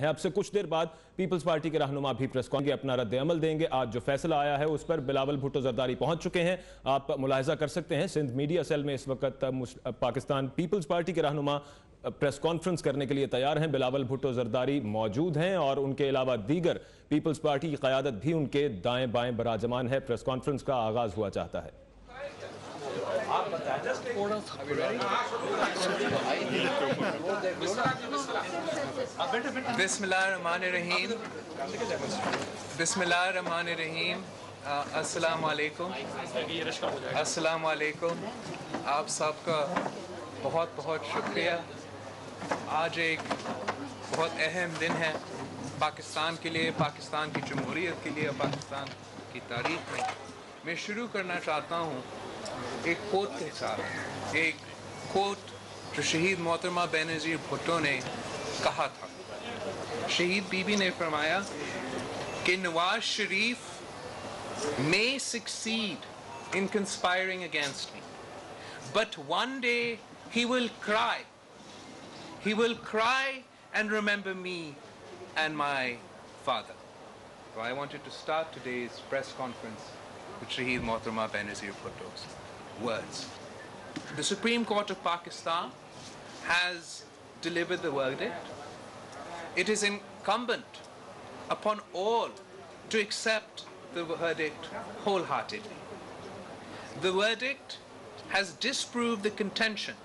ہے اب سے کچھ دیر بعد پیپلز پارٹی کے رہنما بھی پریس کانفرنس کے اپنا رد عمل دیں گے۔ آج جو فیصلہ آیا ہے اس پر بلاول بھٹو زرداری پہنچ چکے ہیں۔ آپ ملاحظہ کر سکتے ہیں سندھ میڈیا سیل میں اس وقت پاکستان پیپلز پارٹی کے رہنما پریس کانفرنس کرنے کے لیے تیار ہیں۔ بلاول بھٹو زرداری موجود ہیں اور ان کے علاوہ دیگر پیپلز پارٹی کی قیادت بھی ان کے دائیں بائیں براجمان ہے۔ پریس کانفرنس کا آغاز ہوا چاہتا ہے۔ بسم اللہ الرحمن الرحیم بسم اللہ الرحمن الرحیم السلام علیکم السلام علیکم آپ سب کا بہت بہت شکریہ۔ آج ایک بہت اہم دن ہے پاکستان کے لیے، پاکستان کی جمہوریت کے لیے، پاکستان کی تاریخ میں۔ میں شروع کرنا چاہتا ہوں ایک کوٹ کے ساتھ، ایک کوٹ جو شہید محترمہ بینظیر بھٹو نے کہا تھا۔ شہید بی بی نے فرمایا کہ Nawaz Sharif may succeed in conspiring against me, but one day he will cry. He will cry and remember me and my father. So I wanted to start today's press conference with Shaheed Mohtarama Benazir Bhutto's words. The Supreme Court of Pakistan has delivered the verdict. It is incumbent upon all to accept the verdict wholeheartedly. The verdict has disproved the contention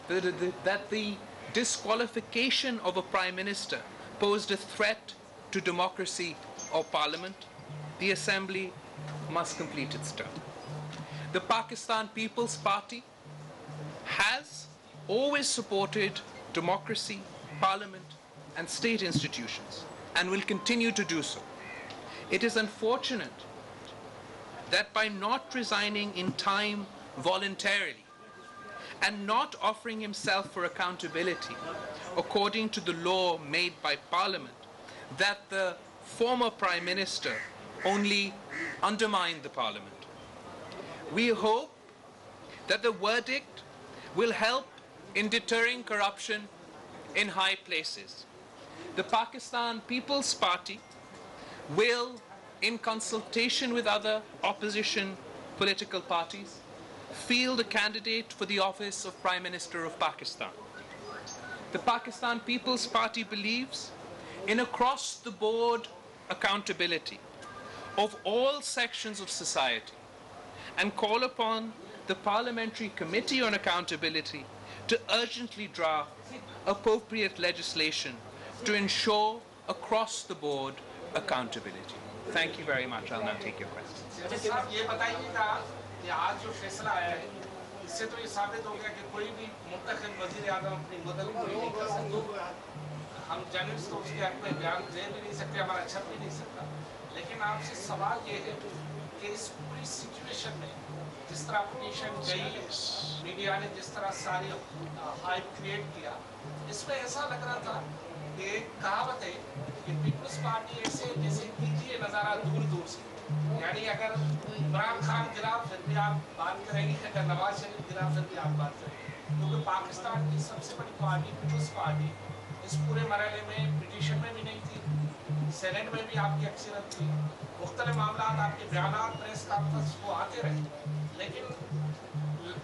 that the disqualification of a prime minister posed a threat to democracy or parliament. The assembly must complete its term. The Pakistan People's Party has always supported democracy, parliament, and state institutions, and will continue to do so. It is unfortunate that by not resigning in time voluntarily and not offering himself for accountability according to the law made by Parliament, that the former Prime Minister only undermined the Parliament. We hope that the verdict will help in deterring corruption in high places. The Pakistan People's Party will, in consultation with other opposition political parties, field a candidate for the office of Prime Minister of Pakistan. The Pakistan People's Party believes in across-the-board accountability of all sections of society and call upon the Parliamentary Committee on Accountability to urgently draft appropriate legislation to ensure across-the-board accountability. Thank you very much. I'll now take your questions. یہ بتائیے گا کہ آج جو فیصلہ آیا ہے اس سے تو یہ ثابت ہو گیا کہ کوئی بھی منتخب وزیر اعظم اپنی بدل کوئی نہیں کر سکتا۔ ہم جرنلسٹ تو اس کے حق میں بیان دے بھی نہیں سکتے، ہمارا چھپ بھی نہیں سکتا، لیکن آپ سے سوال یہ ہے کہ اس پوری سچویشن میں جس طرح اپوزیشن گئی، میڈیا نے جس طرح ساری ہائپ کریٹ کیا، اس میں ایسا لگ رہا تھا کہ ایک کہاوت ہے کہ پیپلز پارٹی ایسے جیسے کیجیے نظارہ دور دور سے، یعنی اگر عمران خان گرا پھر بھی آپ بات کریں گے، اگر نواز شریف گرا پھر بھی آپ بات کریں گے، کیونکہ پاکستان کی سب سے بڑی پارٹی پیپلز پارٹی اس پورے مرحلے میں پٹیشن میں بھی نہیں تھی، سینیٹ میں بھی آپ کی اکثریت تھی، مختلف معاملات آپ کے بیانات پریس کانفرنس کو آتے رہے، لیکن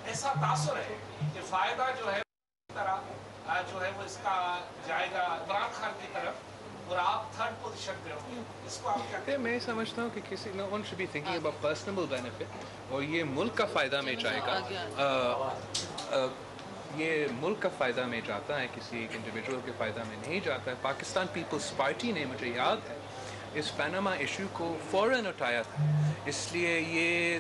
ایسا تاثر ہے کہ فائدہ جو ہے طرح جو ہے وہ اس کا جائے گا عمران خان کی طرف اور آپ تھرڈ پوزیشن پہ ہوں گے، اس کو آپ کیا کہتے ہیں؟ میں سمجھتا ہوں کہ کسی no one should be thinking about personal benefit، اور یہ ملک کا فائدہ میں جائے گا، یہ ملک کا فائدہ میں جاتا ہے، کسی ایک انڈیویجول کے فائدہ میں نہیں جاتا ہے۔ پاکستان پیپلز پارٹی نے، مجھے یاد ہے، اس پیناما ایشو کو فوراً اٹھایا تھا، اس لیے یہ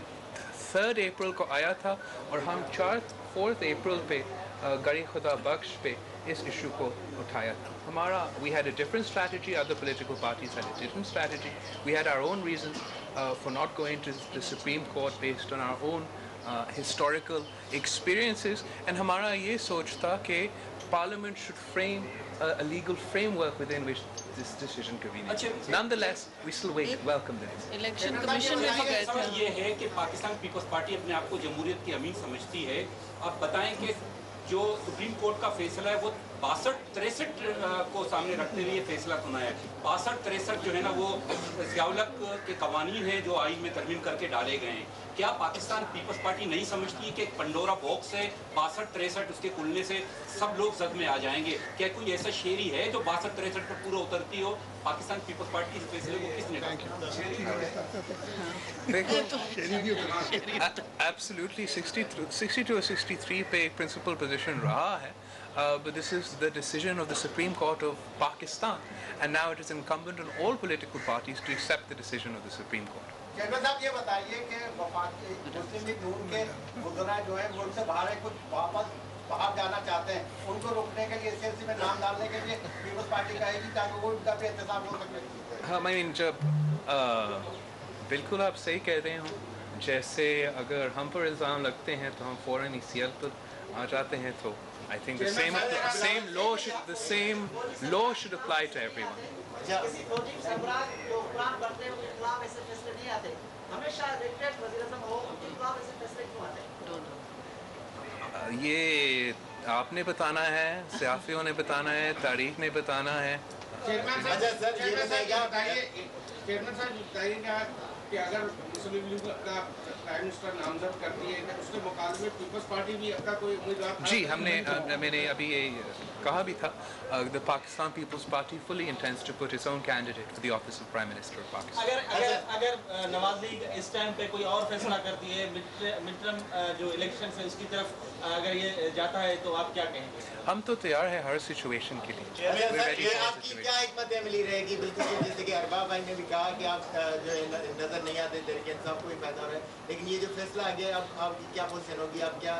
3 اپریل کو آیا تھا اور ہم 4 اپریل پہ گڑی خدا بخش پہ اس ایشو کو اٹھایا تھا۔ ہمارا we had a different strategy, other political parties had a different strategy. We had our own reasons for not going to the Supreme Court based on our own historical experiences, and ہمارا یہ سوچ تھا کہ Parliament should frame a legal framework within which this decision could be made. Nonetheless, we still welcome this. Election commission میں بھی گئے تھے۔ یہ ہے کہ پاکستان پیپلز پارٹی اپنے آپ کو جمہوریت کی امین سمجھتی ہے، آپ بتائیں کہ جو سپریم کورٹ کا فیصلہ ہے وہ 62-63 को सामने रखते हुए ये फैसला सुनाया है। 62-63 जो है ना वो ज़ियाउल-हक के कवानीन हैं जो आइन में तरमीम करके डाले गए हैं। क्या पाकिस्तान पीपल्स पार्टी नहीं समझती कि एक पंडोरा बॉक्स है, 62-63 उसके खुलने से सब लोग जद में आ जाएंगे? क्या कोई ऐसा शेरी है जो 62-63 पर पूरा उतरती हो? पाकिस्तान पीपल्स पार्टी इस फैसले को किसने देखो एब्सोल्युटली 62 और 63 पे एक प्रिंसिपल पोजीशन रहा है, but this is the decision of the Supreme Court of Pakistan and now it is incumbent on all political parties to accept the decision of the Supreme Court. Chairman साहब ये बताइए कि मुस्लिम league नून के वुज़रा जो है मुल्क से बाहर है, कुछ वापस बाहर जाना चाहते हैं, उनको रोकने के लिए सीएलसी में नाम डालने के लिए पीपल्स पार्टी कहेगी ताकि वो उनका भी इंतजाम हो सके। हाँ, I mean जब बिल्कुल आप सही कह रहे हो, जैसे अगर हम पर इल्ज़ाम लगते हैं तो हम फ़ौरन ECL पर आ जाते हैं, तो I think the same law should apply to everyone. ये आपने बताना है, सियासियों ने बताना है, तारीख ने बताना है। चेयरमैन साहब बताइएगा कि अगर मुस्लिम लीग का प्राइम मिनिस्टर नामजद करती है तो उसके मुकाबले में पीपल्स पार्टी भी अपना कोई उम्मीदवार? जी, मैंने अभी ये कहा भी था, the Pakistan People's Party fully intends to put its own candidate for the office of Prime Minister of Pakistan. अगर नवाज लीग इस टाइम पे कोई और फैसला करती है, मिड टर्म जो इलेक्शन है उसकी तरफ अगर ये जाता है, तो आप क्या कहेंगे? हम तो तैयार हैं हर सिचुएशन के लिए। आपकी क्या हिकमत अमली रहेगी? बिल्कुल जैसे कि अरबाब भाई ने भी कहा कि आप जो है नजर नहीं आते, तहरीक इंसाफ को ही फायदा हो रहा है, लेकिन ये जो फैसला आ गया, अब आपकी क्या पोजीशन होगी? आप क्या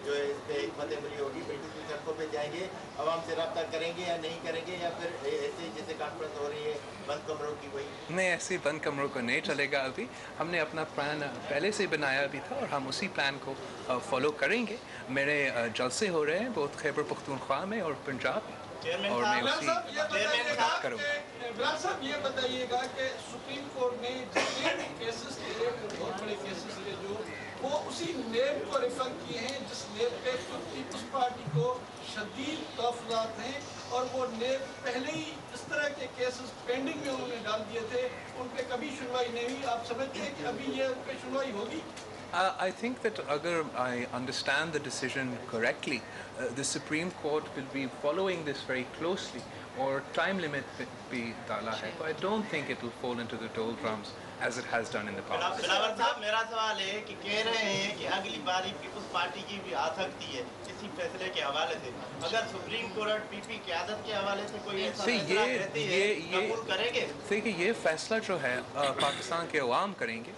जो है इस पर हिकमत अमली होगी? बिल्कुल सड़कों पे जाएंगे, आवाम से रब्ता करेंगे या नहीं करेंगे, या फिर ऐसे जैसे कॉन्फ्रेंस हो रही है बंद कमरों की वही? नहीं, ऐसे बंद कमरों को नहीं चलेगा। अभी हमने अपना प्लान पहले से बनाया भी था और हम उसी प्लान को फॉलो करेंगे। मेरे जलसे हो रहे हैं बहुत खैबर पख्तूनख्वा में और पंजाब में, और मैं उसी बात करूँगा। इमरान साहब ये बताइएगा कि सुप्रीम कोर्ट ने जितने भी केसेस थे, बहुत बड़े केसेस थे जो वो उसी नेब को रेफर किए हैं जिस नेब पे पीपल्स पार्टी को शदीद तहफ़्फ़ुज़ात हैं, और वो नेब पहले ही इस तरह के केसेस पेंडिंग में उन्होंने डाल दिए थे, उन पे कभी सुनवाई नहीं हुई। आप समझते हैं कि अभी ये उन पे सुनवाई होगी? I think that agar I understand the decision correctly, the Supreme Court will be following this very closely, or time limit be dala hai. So I don't think it will fall into the doldrums as it has done in the past. Bilawal साहब, मेरा सवाल है कि कह रहे हैं कि अगली बारी पीपल्स पार्टी की भी आ सकती है इसी फैसले के हवाले से, अगर सुप्रीम कोर्ट पीपी क़यादत के हवाले से कोई ऐसा फैसला रहती है, कबूल करेंगे? देखिए, ये फैसला जो है पाकिस्तान के अवाम करेंगे।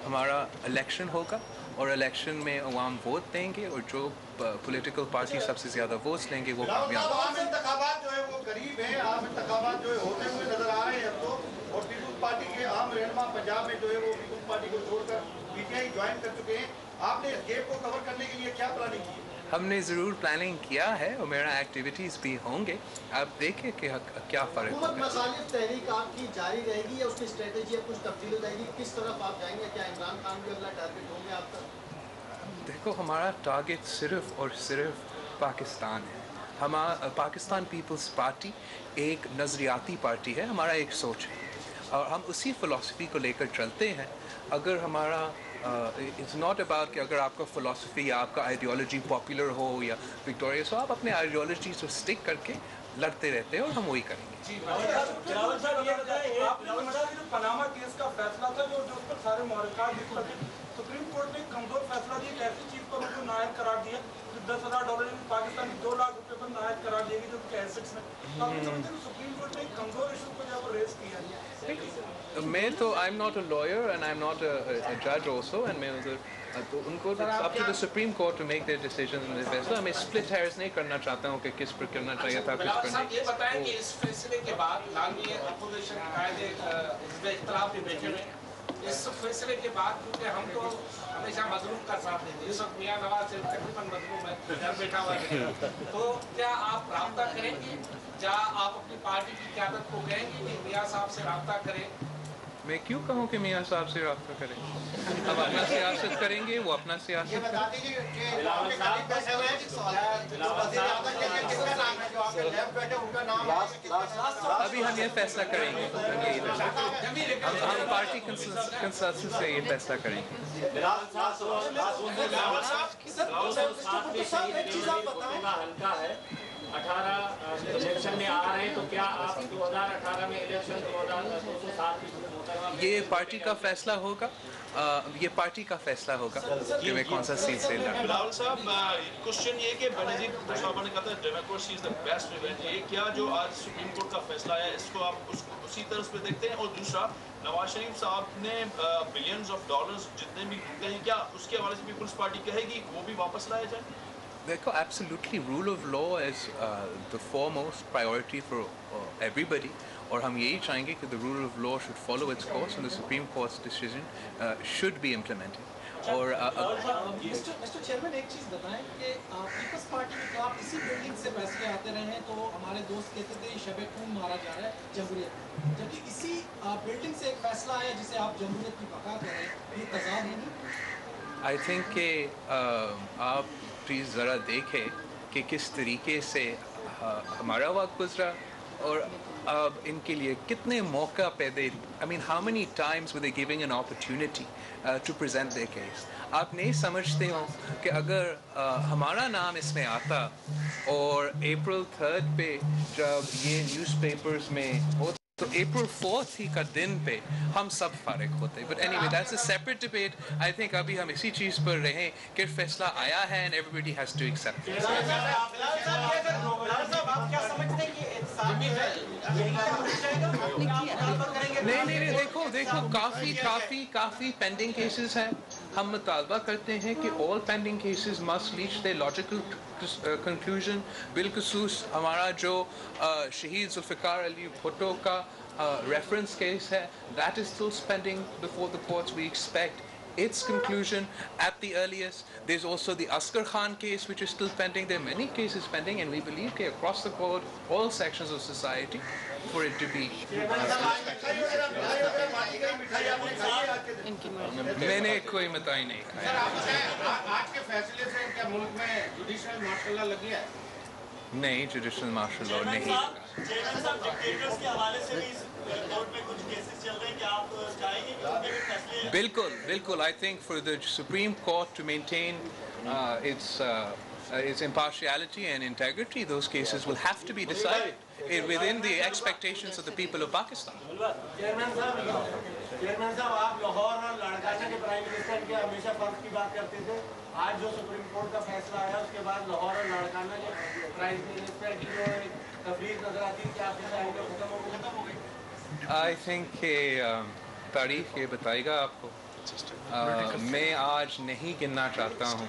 हमारा इलेक्शन होगा और इलेक्शन में अवाम वोट देंगे, और जो पॉलिटिकल पार्टी सबसे ज़्यादा वोट्स लेंगे वो कामयाब। आम इंतखाबात जो है वो करीब है, आम इंतखाबात जो है होते हुए नजर आ रहे हैं अब तो, और पीपल्स पार्टी के आम रहनुमा पंजाब में जो है वो पीपल्स पार्टी को छोड़कर PTI ज्वाइन कर चुके हैं। आपने इस गैप को कवर करने के लिए क्या प्लानिंग की है? हमने ज़रूर प्लानिंग किया है और मेरा एक्टिविटीज़ भी होंगे, आप देखें कि क्या फ़र्क हुकूमत मसालिफ तहरीक आपकी जारी रहेगी या उसकी स्ट्रेटेजी कुछ तब्दील हो जाएगी? किस तरफ आप जाएंगे? क्या इमरान खान भी अगला टारगेट होंगे आपका? देखो, हमारा टारगेट सिर्फ और सिर्फ पाकिस्तान है। पाकिस्तान पीपल्स पार्टी एक नज़रियाती पार्टी है, हमारा एक सोच है और हम उसी फ़िलासफ़ी को लेकर चलते हैं। अगर हमारा इट्स नॉट अबाउट कि अगर आपका फ़िलासफ़ी या आपका आइडियोलॉजी पॉपुलर हो या विक्टोरियस हो, आप अपने आइडियोलॉजी से स्टिक करके लड़ते रहते हैं और हम वही करेंगे। पनामा केस का फैसला था जो उस पर सारे मुहर्रिकात, सुप्रीम कोर्ट ने कमजोर फैसला दिया कि ऐसी चीज़ पर उनको नायब करार दिया जो $10,000 पाकिस्तान की 2 लाख रुपए पर नायब करार दिएगी जो उनके एसेट्स में। तो आप समझते हैं सुप्रीम कोर्ट ने कमजोर इशू को जब रेस किया? मैं तो I am not a lawyer and I am not a जज ऑल्सो, एंड मैं उधर तो उनको up to the supreme court to make their decision. फैसला मैं स्प्लिट हेयर्स नहीं करना चाहता हूँ कि किस पर करना चाहिए था, किस पर नहीं। ये बताएं कि इस फैसले के बाद माननीय अपोजिशन कायदे इसमें इख्तिलाफ भी बैठे हुए, इस फैसले के बाद क्योंकि हम तो हमेशा मजलूम का साथ देते हैं, इस वक्त मियां नवाज से तकरीबन मजलूम है, घर बैठा हुआ है, तो क्या आप राब्ता करेंगे? क्या आप अपनी पार्टी की क़यादत को कहेंगे कि मियां साहब से राब्ता करें? मैं क्यों कहूँ कि मियाँ साहब से रब्ता करें? अब अपना सियासत करेंगे, वो अपना सियासत करें। अभी हम ये फैसला करेंगे, हम पार्टी कंसेंसस से ये फैसला करेंगे। हल्का है 18 इलेक्शन में आ रहे हैं, तो क्या आप 2018 में इलेक्शन 207 ये पार्टी का फैसला होगा, ये पार्टी का फैसला होगा कि मैं कौन सा सीट से लड़ूं। बिलावल साहब, क्वेश्चन ये कि बेनज़ीर भुट्टो साहब ने कहा था democracy is the best revenge, ये क्या जो आज सुप्रीम कोर्ट का फैसला है इसको आप उसी तरह पे देखते हैं? और दूसरा, नवाज शरीफ साहब ने बिलियंस ऑफ डॉलर्स जितने भी लूटे हैं, क्या उसके हवाले से पीपल्स पार्टी कहेगी वो भी वापस लाया जाए? देखो, absolutely rule of law is the foremost priority for everybody, और हम यही चाहेंगे कि the rule of law should follow its course and the Supreme Court's decision should be implemented. और मिस्टर चेयरमैन, एक चीज़ बताएं कि पीपल्स पार्टी में तो आप इसी बिल्डिंग से फैसले आते रहे हैं, तो हमारे दोस्त कहते थे शब खून मारा जा रहा है जमहूरियत, जबकि इसी बिल्डिंग से एक फैसला आया जिसे आप जमहूरियत की बका कर रहे हैं, ये तज़ाद नहीं? आई थिंक कि आप प्लीज़ ज़रा देखें कि किस तरीके से हमारा वक्त गुजरा और अब इनके लिए कितने मौका पैदे, I mean how many times were they giving an opportunity to present their case? आप नहीं समझते हो कि अगर हमारा नाम इसमें आता और April 3rd पे जब ये न्यूज़पेपर्स में हो तो April 4th ही का दिन पे हम सब फारिग होते। But anyway, that's a separate debate. I think अभी हम इसी चीज़ पर रहें कि फैसला आया है and everybody has to accept it. नहीं, देखो काफ़ी पेंडिंग केसेस हैं। हम मुतालबा करते हैं कि all pending cases must reach their logical conclusion. बिलखुसूस हमारा जो शहीद जुल्फ़िकार अली भुट्टो का reference case है, that is still pending before the courts. We expect its conclusion at the earliest. There's also the Asghar Khan case which is still pending. There are many cases pending, and we believe that across the board, all sections of society, for it to be. मैंने कोई मिठाई नहीं खाया। आज के फैसले से क्या मुल्क में जुडिशियल मार्शल लॉ लग गया है? नहीं, जुडिशियल मार्शल लॉ नहीं। बिल्कुल, I think for the Supreme Court to maintain its impartiality and integrity, those cases will have to be decided within the expectations of the people of Pakistan. Chairman साहब, आप लाहौर और लाड़काना के prime minister के हमेशा फर्क की बात करते थे। आज जो सुप्रीम कोर्ट का फैसला आया उसके बाद लाहौर और लाड़काना के प्राइम मिनिस्टर की जो तफरीक नजर आती है, क्या आप चाहेंगे खत्म हो गई? आई थिंक कि तारीख ये बताएगा आपको। मैं आज नहीं गिनना चाहता हूँ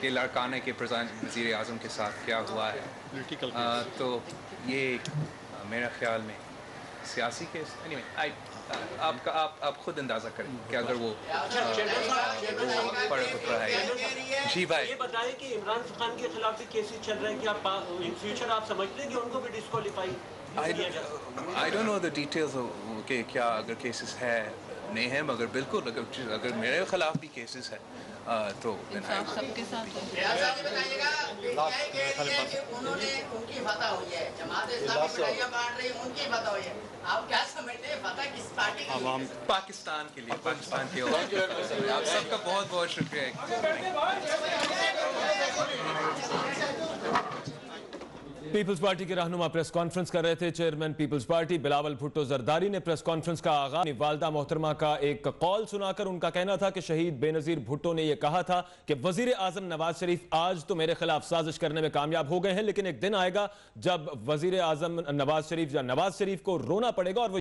कि लाड़काना के वज़ीर आज़म के साथ क्या हुआ है। तो ये मेरा ख्याल में सियासी केस। एनीवे, आप खुद अंदाजा करें कि अगर वो पड़ा पुत्रा है। जी भाई, ये बताएं कि इमरान खान के खिलाफ भी केसेस चल रहे हैं, कि आप इन फ्यूचर आप समझते हैं कि उनको भी disqualify? I don't know the details कि क्या अगर केसेस है नहीं है, मगर बिल्कुल अगर मेरे खिलाफ भी केसेस है तो सबके साथ उन्होंने उनकी फतह हुई है, जमात इस्लामी मिठाइयां बांट रही है, उनकी फतह हुई है। आप क्या समझते हैं फतह किस पार्टी की? पाकिस्तान के लिए, पाकिस्तान के और आप सबका बहुत बहुत शुक्रिया। पीपल्स पार्टी के रहनुमा प्रेस कॉन्फ्रेंस कर रहे थे। Chairman Peoples Party Bilawal Bhutto Zardari ने प्रेस कॉन्फ्रेंस का आगाज वालदा मोहतरमा का एक कॉल सुनाकर उनका कहना था कि शहीद बेनजीर भुट्टो ने यह कहा था कि वजीर आजम नवाज शरीफ आज तो मेरे खिलाफ साजिश करने में कामयाब हो गए हैं, लेकिन एक दिन आएगा जब वजीर आजम नवाज शरीफ को रोना पड़ेगा और